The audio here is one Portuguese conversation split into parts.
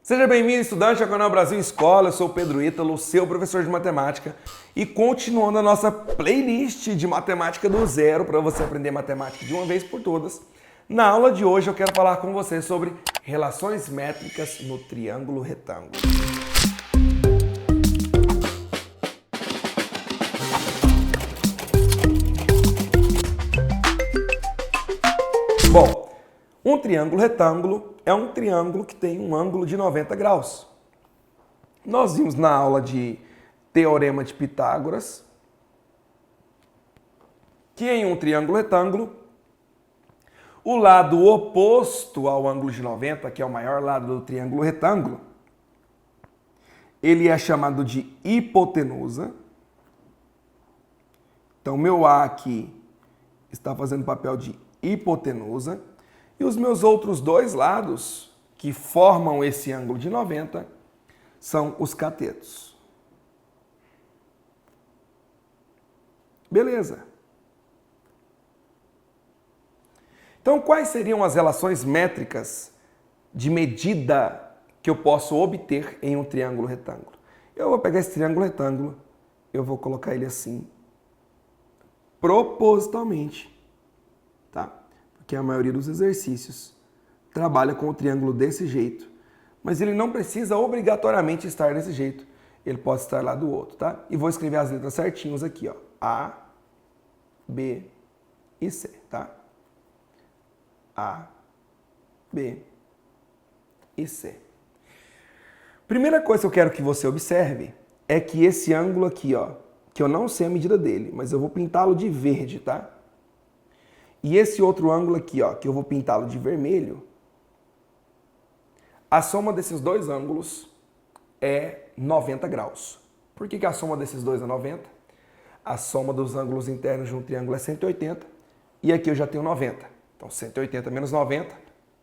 Seja bem-vindo, estudante, ao canal Brasil Escola. Eu sou o Pedro Ítalo, seu professor de matemática. E continuando a nossa playlist de matemática do zero, para você aprender matemática de uma vez por todas, na aula de hoje eu quero falar com você sobre relações métricas no triângulo retângulo. Bom, um triângulo retângulo é um triângulo que tem um ângulo de 90 graus. Nós vimos na aula de Teorema de Pitágoras que em um triângulo retângulo, o lado oposto ao ângulo de 90, que é o maior lado do triângulo retângulo, ele é chamado de hipotenusa. Então, meu A aqui está fazendo papel de hipotenusa. E os meus outros dois lados, que formam esse ângulo de 90, são os catetos. Beleza. Então, quais seriam as relações métricas de medida que eu posso obter em um triângulo retângulo? Eu vou pegar esse triângulo retângulo, eu vou colocar ele assim, propositalmente, tá? Porque a maioria dos exercícios trabalha com o triângulo desse jeito, mas ele não precisa obrigatoriamente estar desse jeito. Ele pode estar lá do outro, tá? E vou escrever as letras certinhos aqui, ó. A, B e C, tá? A, B e C. Primeira coisa que eu quero que você observe é que esse ângulo aqui, ó, que eu não sei a medida dele, mas eu vou pintá-lo de verde, tá? E esse outro ângulo aqui, ó, que eu vou pintá-lo de vermelho, a soma desses dois ângulos é 90 graus. Por que a soma desses dois é 90? A soma dos ângulos internos de um triângulo é 180 e aqui eu já tenho 90. Então, 180 menos 90,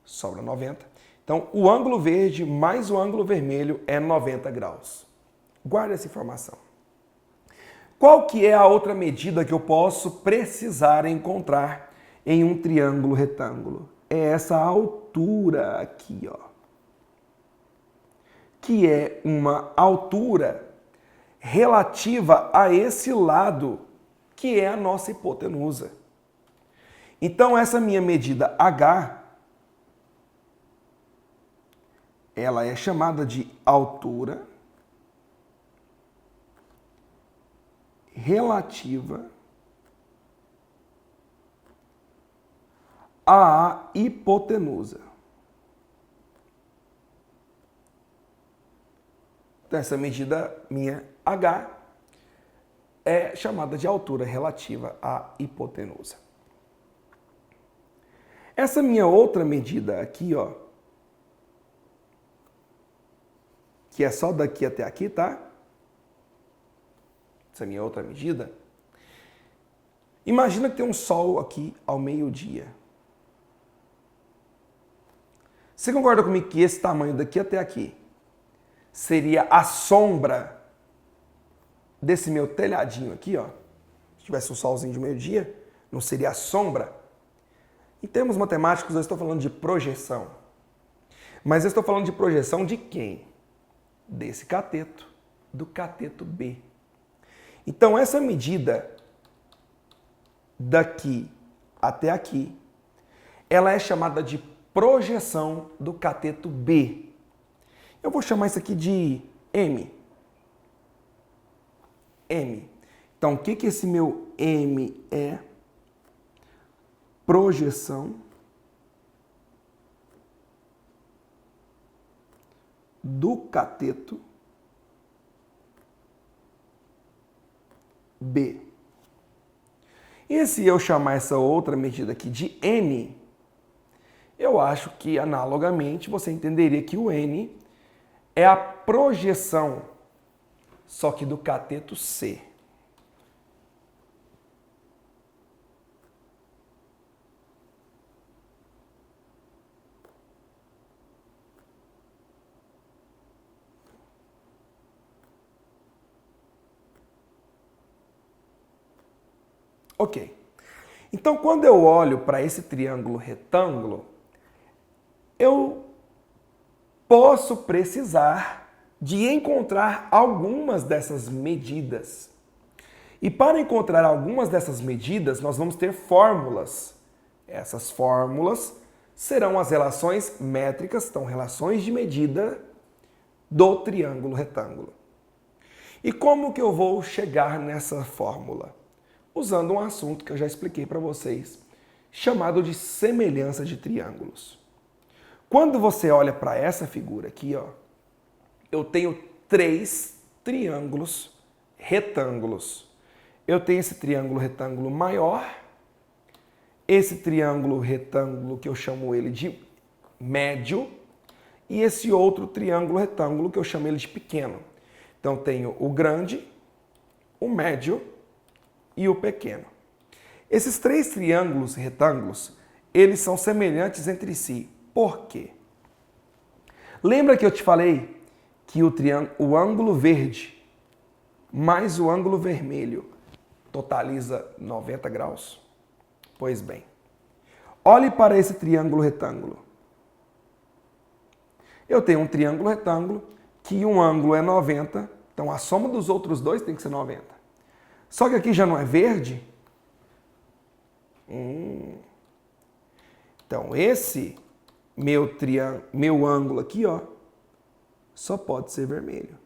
sobra 90. Então, o ângulo verde mais o ângulo vermelho é 90 graus. Guarda essa informação. Qual que é a outra medida que eu posso precisar encontrar em um triângulo retângulo? É essa altura aqui, ó. Que é uma altura relativa a esse lado, que é a nossa hipotenusa. Então, essa minha medida H, ela é chamada de altura relativa à hipotenusa. Então, essa medida minha H é chamada de altura relativa à hipotenusa. Essa minha outra medida aqui, ó, que é só daqui até aqui, tá? Essa minha outra medida. Imagina que tem um sol aqui ao meio-dia. Você concorda comigo que esse tamanho daqui até aqui seria a sombra desse meu telhadinho aqui, ó? Se tivesse um solzinho de meio-dia, não seria a sombra? Em termos matemáticos, eu estou falando de projeção. Mas eu estou falando de projeção de quem? Desse cateto, do cateto B. Então, essa medida daqui até aqui, ela é chamada de projeção do cateto B. Eu vou chamar isso aqui de M. M. Então, o que esse meu M é? Projeção do cateto B. E se eu chamar essa outra medida aqui de N, eu acho que analogamente você entenderia que o N é a projeção, só que do cateto C. Ok. Então, quando eu olho para esse triângulo retângulo, eu posso precisar de encontrar algumas dessas medidas. E para encontrar algumas dessas medidas, nós vamos ter fórmulas. Essas fórmulas serão as relações métricas, então relações de medida do triângulo retângulo. E como que eu vou chegar nessa fórmula? Usando um assunto que eu já expliquei para vocês, chamado de semelhança de triângulos. Quando você olha para essa figura aqui, ó, eu tenho 3 triângulos retângulos. Eu tenho esse triângulo retângulo maior, esse triângulo retângulo que eu chamo ele de médio, e esse outro triângulo retângulo que eu chamo ele de pequeno. Então tenho o grande, o médio e o pequeno. Esses 3 triângulos retângulos, eles são semelhantes entre si. Por quê? Lembra que eu te falei que o ângulo verde mais o ângulo vermelho totaliza 90 graus? Pois bem, olhe para esse triângulo retângulo. Eu tenho um triângulo retângulo que um ângulo é 90, então a soma dos outros dois tem que ser 90. Só que aqui já não é verde. Então esse meu ângulo aqui, ó, só pode ser vermelho.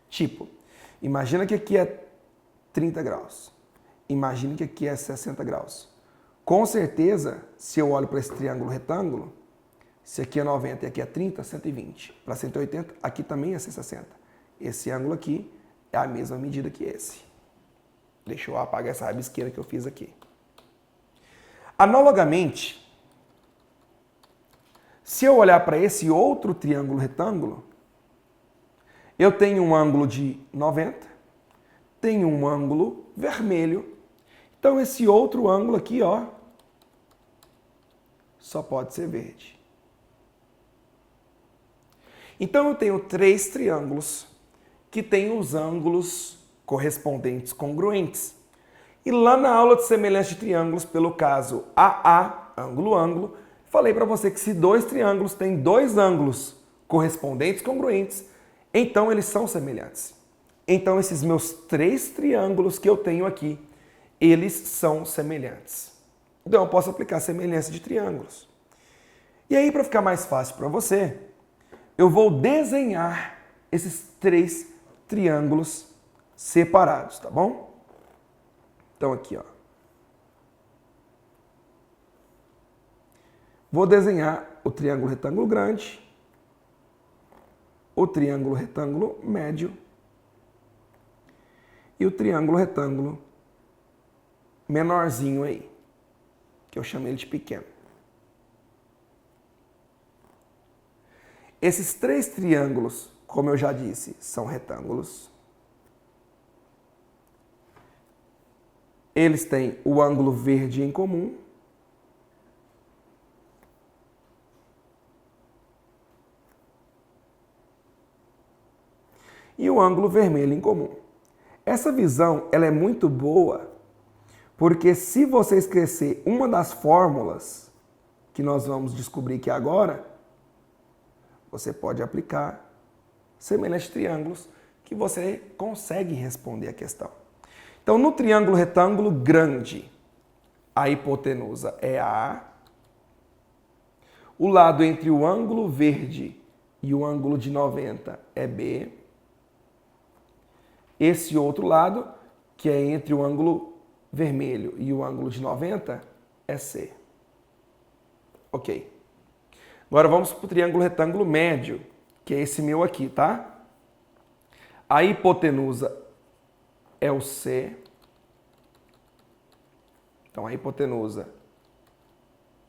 Tipo, imagina que aqui é 30 graus. Imagine que aqui é 60 graus. Com certeza, se eu olho para esse triângulo retângulo, se aqui é 90 e aqui é 30, 120. Para 180, aqui também é 160. Esse ângulo aqui é a mesma medida que esse. Deixa eu apagar essa rabisqueira que eu fiz aqui. Analogamente, se eu olhar para esse outro triângulo retângulo, eu tenho um ângulo de 90, tenho um ângulo vermelho. Então esse outro ângulo aqui, ó, só pode ser verde. Então eu tenho 3 triângulos que têm os ângulos correspondentes congruentes. E lá na aula de semelhança de triângulos, pelo caso AA, ângulo-ângulo, falei para você que se 2 triângulos têm 2 ângulos correspondentes congruentes, então eles são semelhantes. Então esses meus 3 triângulos que eu tenho aqui, eles são semelhantes. Então eu posso aplicar semelhança de triângulos. E aí, para ficar mais fácil para você, eu vou desenhar esses 3 triângulos separados, tá bom? Então aqui, ó. Vou desenhar o triângulo retângulo grande, o triângulo retângulo médio e o triângulo retângulo menorzinho aí, que eu chamei ele de pequeno. Esses 3 triângulos, como eu já disse, são retângulos. Eles têm o ângulo verde em comum. E o ângulo vermelho em comum. Essa visão ela é muito boa, porque se você esquecer uma das fórmulas que nós vamos descobrir aqui agora, você pode aplicar semelhantes triângulos que você consegue responder a questão. Então, no triângulo retângulo grande, a hipotenusa é A. O lado entre o ângulo verde e o ângulo de 90 é B. Esse outro lado, que é entre o ângulo vermelho e o ângulo de 90, é C. Ok. Agora vamos para o triângulo retângulo médio, que é esse meu aqui, tá? A hipotenusa é o C. Então a hipotenusa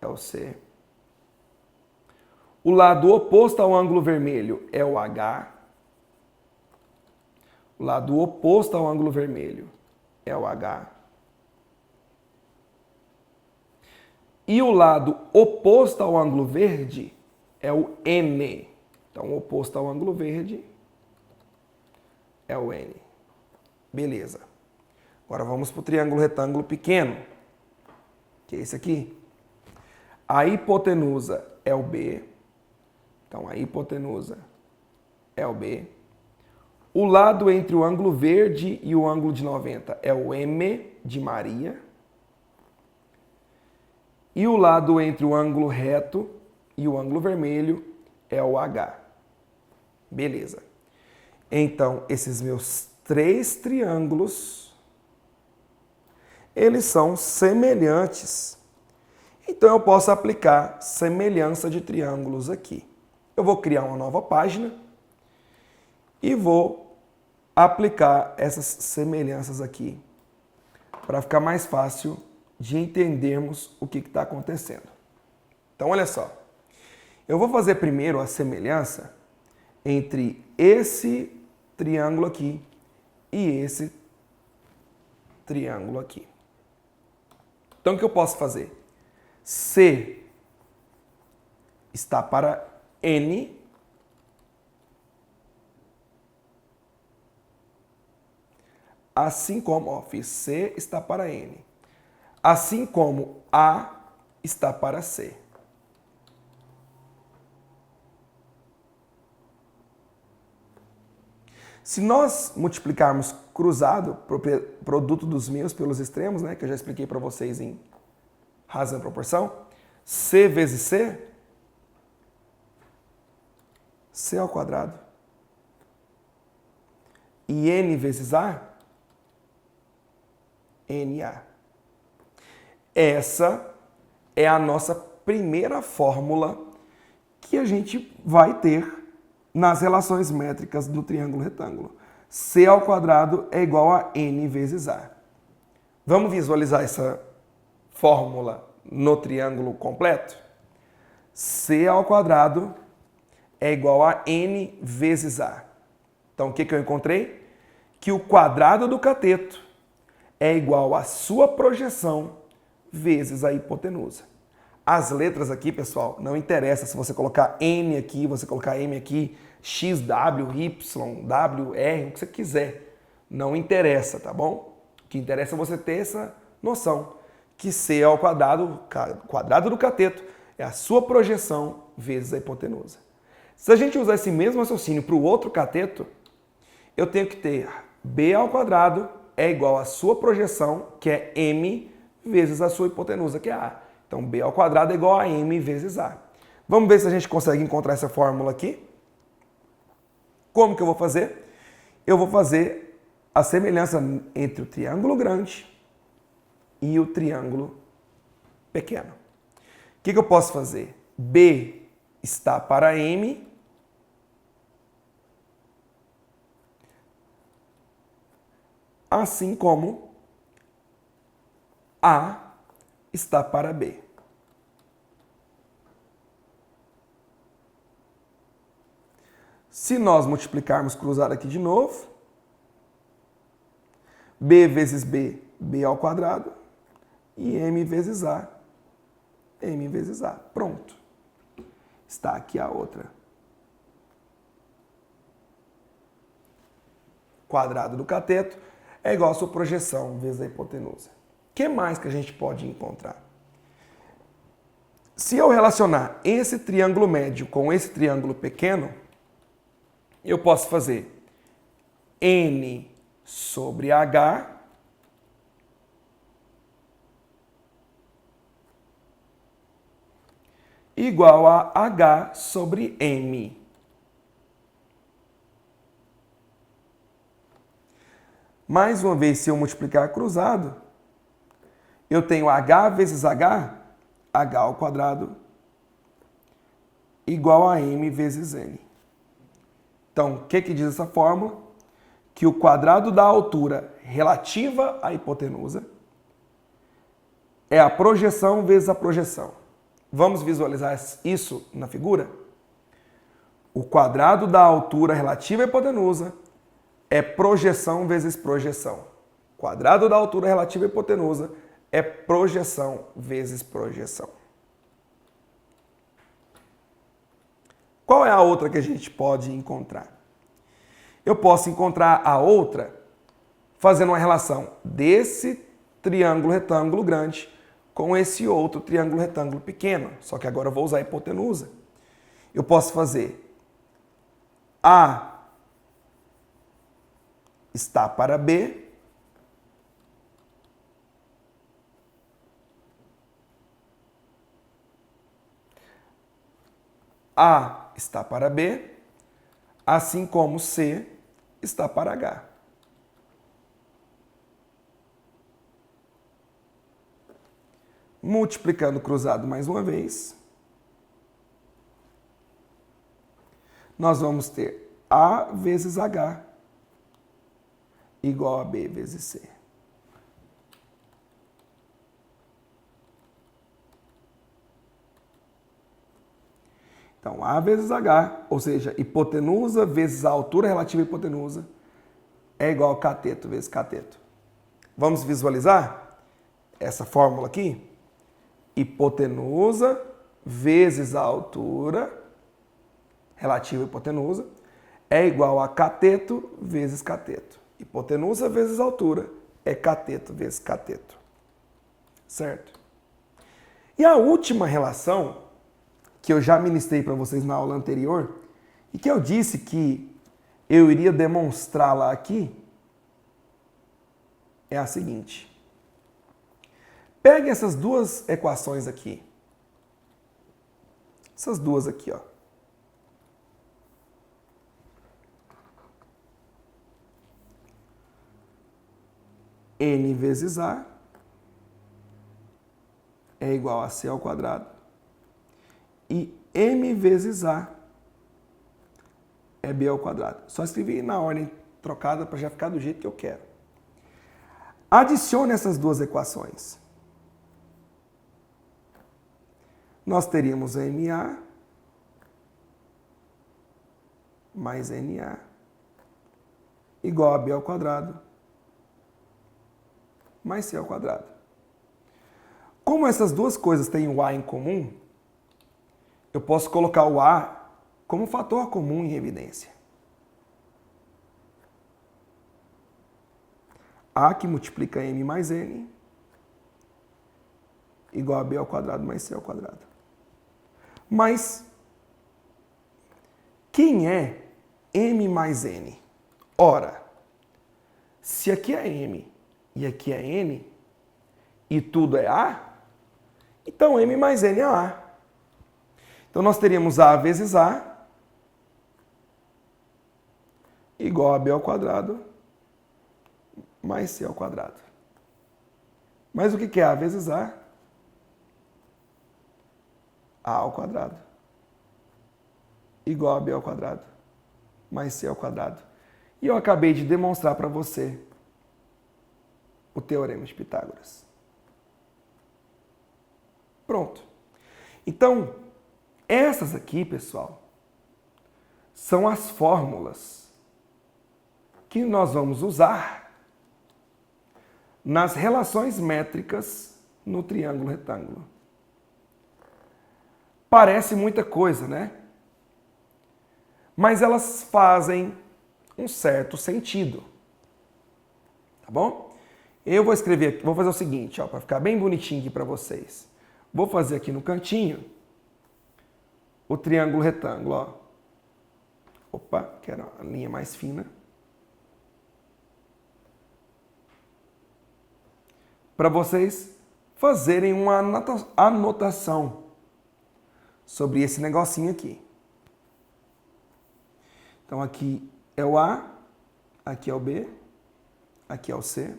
é o C. O lado oposto ao ângulo vermelho é o H. O lado oposto ao ângulo vermelho é o H. E o lado oposto ao ângulo verde é o N. Então, o oposto ao ângulo verde é o N. Beleza. Agora vamos para o triângulo retângulo pequeno, que é esse aqui. A hipotenusa é o B. Então, a hipotenusa é o B. O lado entre o ângulo verde e o ângulo de 90 é o M de Maria. E o lado entre o ângulo reto e o ângulo vermelho é o H. Beleza. Então, esses meus 3 triângulos, eles são semelhantes. Então, eu posso aplicar semelhança de triângulos aqui. Eu vou criar uma nova página e vou aplicar essas semelhanças aqui para ficar mais fácil de entendermos o que está acontecendo. Então, olha só. Eu vou fazer primeiro a semelhança entre esse triângulo aqui e esse triângulo aqui. Então, o que eu posso fazer? C está para N, assim como, ó, fiz C está para N, assim como A está para C. Se nós multiplicarmos cruzado, produto dos meios pelos extremos, né, que eu já expliquei para vocês em razão e proporção, C vezes C, C ao quadrado, e N vezes A, NA. Essa é a nossa primeira fórmula que a gente vai ter nas relações métricas do triângulo retângulo. C ao quadrado é igual a N vezes A. Vamos visualizar essa fórmula no triângulo completo? C ao quadrado é igual a N vezes A. Então, o que eu encontrei? Que o quadrado do cateto é igual à sua projeção vezes a hipotenusa. As letras aqui, pessoal, não interessa se você colocar N aqui, você colocar M aqui, X, W, Y, W, R, o que você quiser. Não interessa, tá bom? O que interessa é você ter essa noção que C ao quadrado, quadrado do cateto, é a sua projeção vezes a hipotenusa. Se a gente usar esse mesmo raciocínio para o outro cateto, eu tenho que ter B ao quadrado é igual à sua projeção, que é M, vezes a sua hipotenusa, que é A. Então, B ao quadrado é igual a M vezes A. Vamos ver se a gente consegue encontrar essa fórmula aqui. Como que eu vou fazer? Eu vou fazer a semelhança entre o triângulo grande e o triângulo pequeno. O que eu posso fazer? B está para M, assim como A está para B. Se nós multiplicarmos cruzado aqui de novo, B vezes B, B ao quadrado, e M vezes A, M vezes A. Pronto. Está aqui a outra. Quadrado do cateto é igual a sua projeção vezes a hipotenusa. O que mais que a gente pode encontrar? Se eu relacionar esse triângulo médio com esse triângulo pequeno, eu posso fazer N sobre H igual a H sobre M. Mais uma vez, se eu multiplicar cruzado, eu tenho H vezes H, H ao quadrado, igual a M vezes N. Então, o que diz essa fórmula? Que o quadrado da altura relativa à hipotenusa é a projeção vezes a projeção. Vamos visualizar isso na figura? O quadrado da altura relativa à hipotenusa é projeção vezes projeção. Quadrado da altura relativa à hipotenusa é projeção vezes projeção. Qual é a outra que a gente pode encontrar? Eu posso encontrar a outra fazendo uma relação desse triângulo retângulo grande com esse outro triângulo retângulo pequeno. Só que agora eu vou usar a hipotenusa. Eu posso fazer A está para B, A está para B, assim como C está para H. Multiplicando cruzado mais uma vez, nós vamos ter A vezes H igual a B vezes C. Então, A vezes H, ou seja, hipotenusa vezes a altura relativa à hipotenusa, é igual a cateto vezes cateto. Vamos visualizar essa fórmula aqui? Hipotenusa vezes a altura relativa à hipotenusa é igual a cateto vezes cateto. Hipotenusa vezes altura é cateto vezes cateto. Certo? E a última relação, que eu já ministrei para vocês na aula anterior, e que eu disse que eu iria demonstrá-la aqui, é a seguinte. Pegue essas duas equações aqui. Essas duas aqui, ó. N vezes A é igual a C ao quadrado. E M vezes A é B ao quadrado. Só escrevi na ordem trocada para já ficar do jeito que eu quero. Adicione essas duas equações. Nós teríamos MA mais NA igual a B ao quadrado mais C ao quadrado. Como essas duas coisas têm o A em comum, eu posso colocar o A como fator comum em evidência. A que multiplica M mais N igual a B ao quadrado mais C ao quadrado. Mas quem é M mais N? Ora, se aqui é M e aqui é N e tudo é A, então M mais N é A. Então nós teríamos A vezes A igual a B ao quadrado mais C ao quadrado. Mas o que é A vezes A? A ao quadrado igual a B ao quadrado mais C ao quadrado. E eu acabei de demonstrar para você o Teorema de Pitágoras. Pronto. Então, essas aqui, pessoal, são as fórmulas que nós vamos usar nas relações métricas no triângulo retângulo. Parece muita coisa, né? Mas elas fazem um certo sentido. Tá bom? Eu vou escrever aqui, vou fazer o seguinte, ó, para ficar bem bonitinho aqui para vocês. Vou fazer aqui no cantinho o triângulo retângulo, ó. Opa, quero a linha mais fina. Para vocês fazerem uma anotação sobre esse negocinho aqui. Então aqui é o A, aqui é o B, aqui é o C.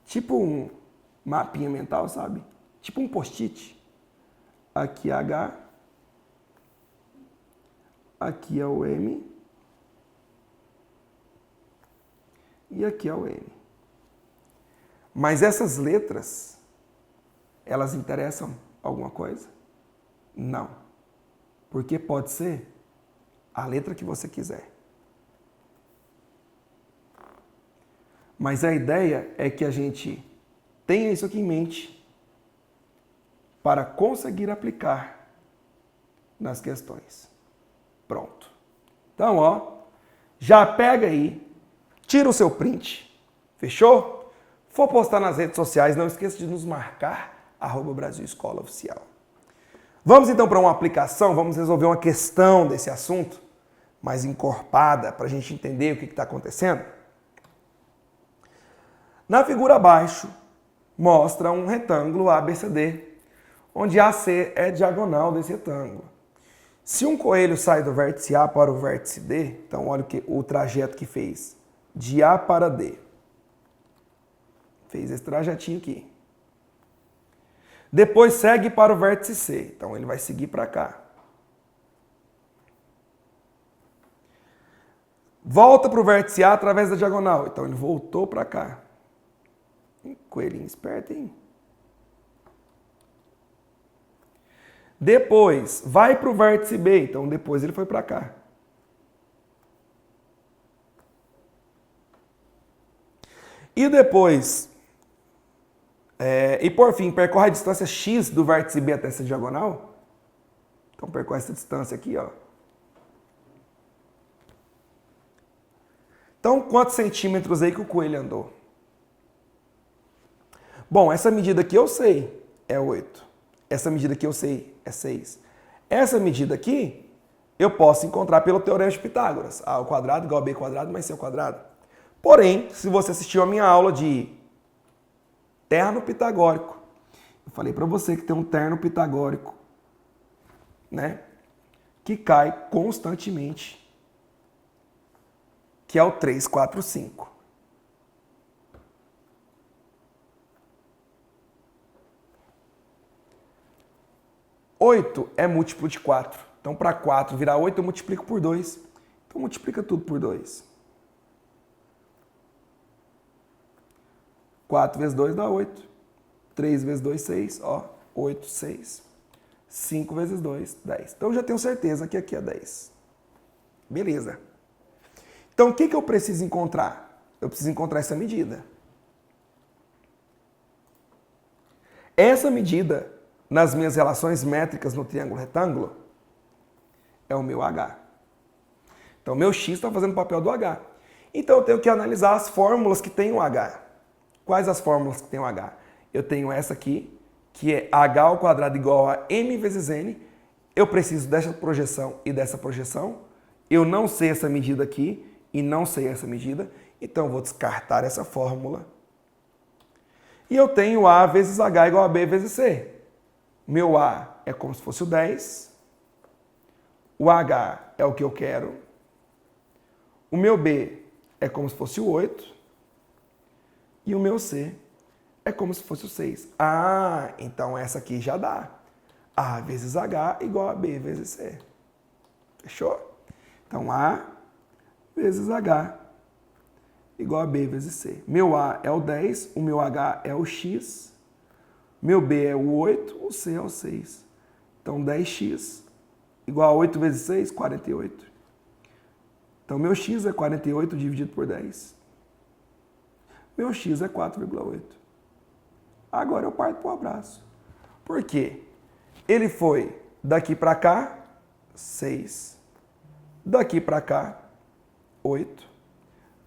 Tipo um mapinha mental, sabe? Tipo um post-it. Aqui é H, aqui é o M e aqui é o N. Mas essas letras, elas interessam alguma coisa? Não. Porque pode ser a letra que você quiser. Mas a ideia é que a gente tenha isso aqui em mente para conseguir aplicar nas questões. Pronto. Então, ó, já pega aí, tira o seu print, fechou? For postar nas redes sociais, não esqueça de nos marcar, @Brasil Escola Oficial. Vamos então para uma aplicação, vamos resolver uma questão desse assunto, mais encorpada, para a gente entender o que está acontecendo. Na figura abaixo, mostra um retângulo ABCD, onde AC é diagonal desse retângulo. Se um coelho sai do vértice A para o vértice D, então olha o trajeto que fez, de A para D. Fez esse trajetinho aqui. Depois segue para o vértice C, então ele vai seguir para cá. Volta para o vértice A através da diagonal, então ele voltou para cá. Coelhinho esperto, hein? Depois, vai para o vértice B, então depois ele foi para cá. E depois, e por fim, percorre a distância x do vértice B até essa diagonal. Então percorre essa distância aqui, ó. Então, quantos centímetros aí que o coelho andou? Bom, essa medida aqui eu sei, é 8. Essa medida aqui eu sei, é 6. Essa medida aqui, eu posso encontrar pelo Teorema de Pitágoras. A ao quadrado igual a b quadrado mais c ao quadrado. Porém, se você assistiu a minha aula de terno pitagórico, eu falei para você que tem um terno pitagórico, né? Que cai constantemente, que é o 3, 4, 5. Oito é múltiplo de 4. Então, para 4 virar 8, eu multiplico por 2. Então, multiplica tudo por 2. 4 vezes 2 dá 8. 3 vezes 2, 6. Ó, 8, 6. 5 vezes 2, 10. Então, eu já tenho certeza que aqui é 10. Beleza. Então, o que eu preciso encontrar? Eu preciso encontrar essa medida. Essa medida, nas minhas relações métricas no triângulo retângulo, é o meu H. Então, meu X está fazendo o papel do H. Então, eu tenho que analisar as fórmulas que tem o H. Quais as fórmulas que tem o H? Eu tenho essa aqui, que é H ao quadrado igual a M vezes N. Eu preciso dessa projeção e dessa projeção. Eu não sei essa medida aqui e não sei essa medida. Então, eu vou descartar essa fórmula. E eu tenho A vezes H igual a B vezes C. Meu A é como se fosse o 10. O H é o que eu quero. O meu B é como se fosse o 8. E o meu C é como se fosse o 6. Ah, então essa aqui já dá. A vezes H igual a B vezes C. Fechou? Então, A vezes H igual a B vezes C. Meu A é o 10, o meu H é o X. Meu B é o 8, o C é o 6. Então, 10x igual a 8 vezes 6, 48. Então, meu x é 48 dividido por 10. Meu x é 4,8. Agora eu parto para o abraço. Por quê? Ele foi daqui para cá, 6. Daqui para cá, 8.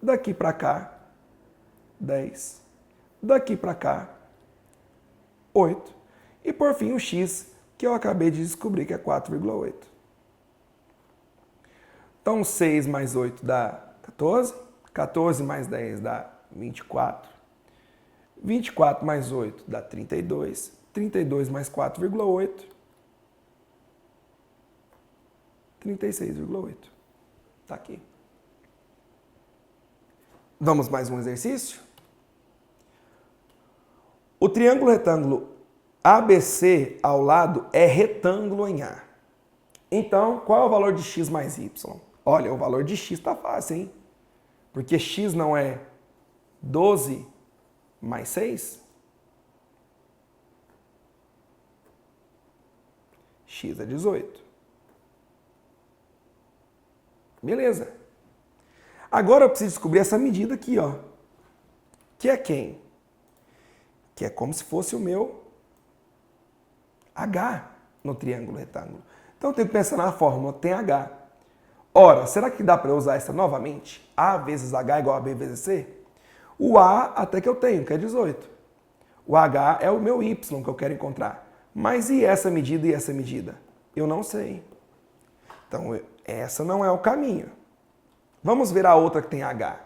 Daqui para cá, 10. Daqui para cá, 8. E por fim o x, que eu acabei de descobrir que é 4,8. Então 6 mais 8 dá 14. 14 mais 10 dá 24. 24 mais 8 dá 32. 32 mais 4,8. 36,8. Está aqui. Vamos mais um exercício? O triângulo retângulo ABC ao lado é retângulo em A. Então, qual é o valor de x mais y? Olha, o valor de x está fácil, hein? Porque x não é 12 mais 6? X é 18. Beleza. Agora eu preciso descobrir essa medida aqui, ó. Que é quem? Que é como se fosse o meu H no triângulo retângulo. Então eu tenho que pensar na fórmula, tem H. Ora, será que dá para eu usar essa novamente? A vezes H igual a B vezes C? O A até que eu tenho, que é 18. O H é o meu Y que eu quero encontrar. Mas e essa medida e essa medida? Eu não sei. Então, essa não é o caminho. Vamos ver a outra que tem h.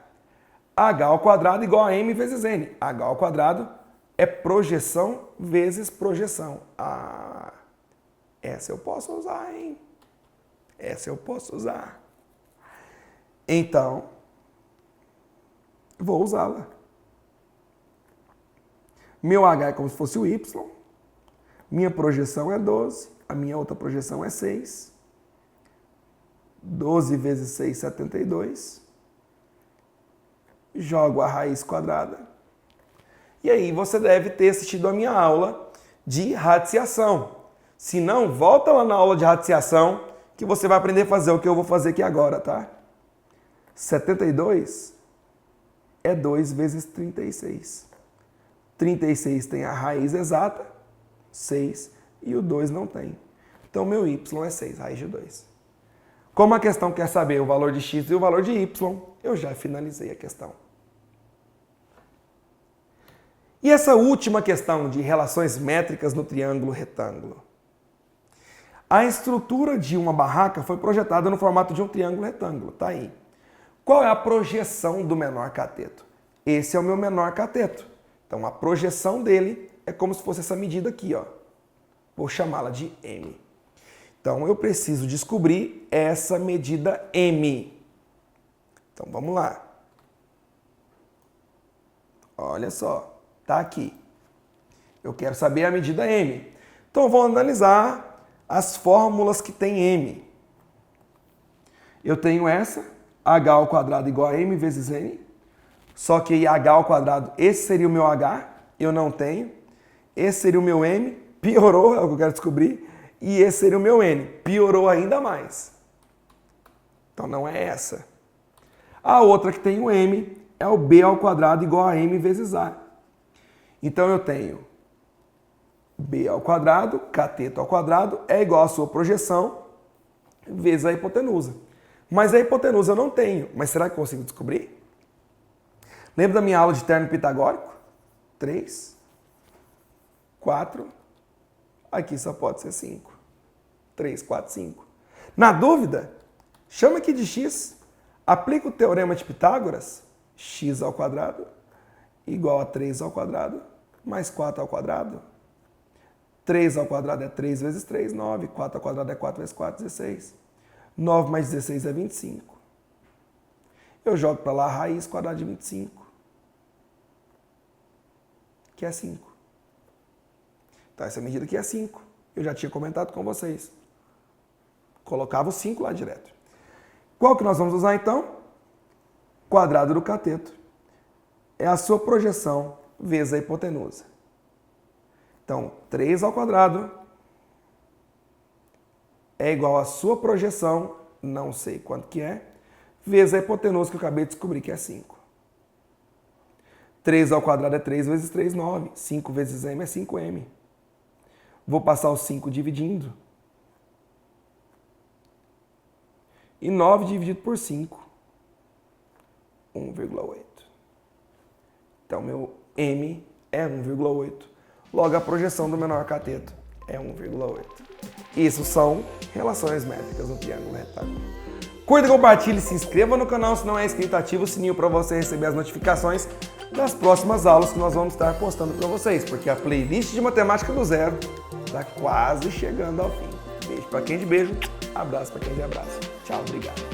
h ao quadrado igual a m vezes n. h ao quadrado é projeção vezes projeção. Ah, essa eu posso usar, hein? Essa eu posso usar. Então, vou usá-la. Meu h é como se fosse o y. Minha projeção é 12. A minha outra projeção é 6. 12 vezes 6, 72. Jogo a raiz quadrada. E aí você deve ter assistido a minha aula de radiciação. Se não, volta lá na aula de radiciação que você vai aprender a fazer o que eu vou fazer aqui agora, tá? 72 é 2 vezes 36. 36 tem a raiz exata, 6, e o 2 não tem. Então, meu y é 6, raiz de 2. Como a questão quer saber o valor de x e o valor de y, eu já finalizei a questão. E essa última questão de relações métricas no triângulo retângulo? A estrutura de uma barraca foi projetada no formato de um triângulo retângulo, tá aí. Qual é a projeção do menor cateto? Esse é o meu menor cateto. Então, a projeção dele é como se fosse essa medida aqui, ó. Vou chamá-la de m. Então, eu preciso descobrir essa medida m. Então, vamos lá. Olha só, tá aqui. Eu quero saber a medida m. Então, eu vou analisar as fórmulas que tem m. Eu tenho essa, h ao quadrado igual a m vezes n. Só que h ao quadrado, esse seria o meu h, eu não tenho. Esse seria o meu m, piorou, é o que eu quero descobrir. E esse seria o meu n, piorou ainda mais. Então não é essa. A outra que tem o m é o b ao quadrado igual a m vezes a. Então eu tenho b ao quadrado, cateto ao quadrado, é igual à sua projeção vezes a hipotenusa. Mas a hipotenusa eu não tenho. Mas será que eu consigo descobrir? Lembra da minha aula de terno pitagórico? 3, 4, aqui só pode ser 5. 3, 4, 5. Na dúvida, chama aqui de x, aplica o teorema de Pitágoras, x ao quadrado igual a 3 ao quadrado mais 4 ao quadrado. 3 ao quadrado é 3 vezes 3, 9. 4 ao quadrado é 4 vezes 4, 16. 9 mais 16 é 25. Eu jogo para lá a raiz quadrada de 25. Que é 5. Então, essa medida aqui é 5. Eu já tinha comentado com vocês. Colocava o 5 lá direto. Qual que nós vamos usar, então? Quadrado do cateto. É a sua projeção vezes a hipotenusa. Então, 3 ao quadrado é igual à sua projeção, não sei quanto que é, vezes a hipotenusa que eu acabei de descobrir, que é 5. 3 ao quadrado é 3 vezes 3, 9. 5 vezes m é 5m. Vou passar o 5 dividindo. E 9 dividido por 5. 1,8. Então, meu m é 1,8. Logo, a projeção do menor cateto é 1,8. Isso são relações métricas no triângulo retângulo. Curta, compartilhe, se inscreva no canal se não é inscrito, ativa o sininho para você receber as notificações das próximas aulas que nós vamos estar postando para vocês, porque a playlist de Matemática do Zero está quase chegando ao fim. Beijo para quem de beijo, abraço para quem de abraço. Tchau, obrigado.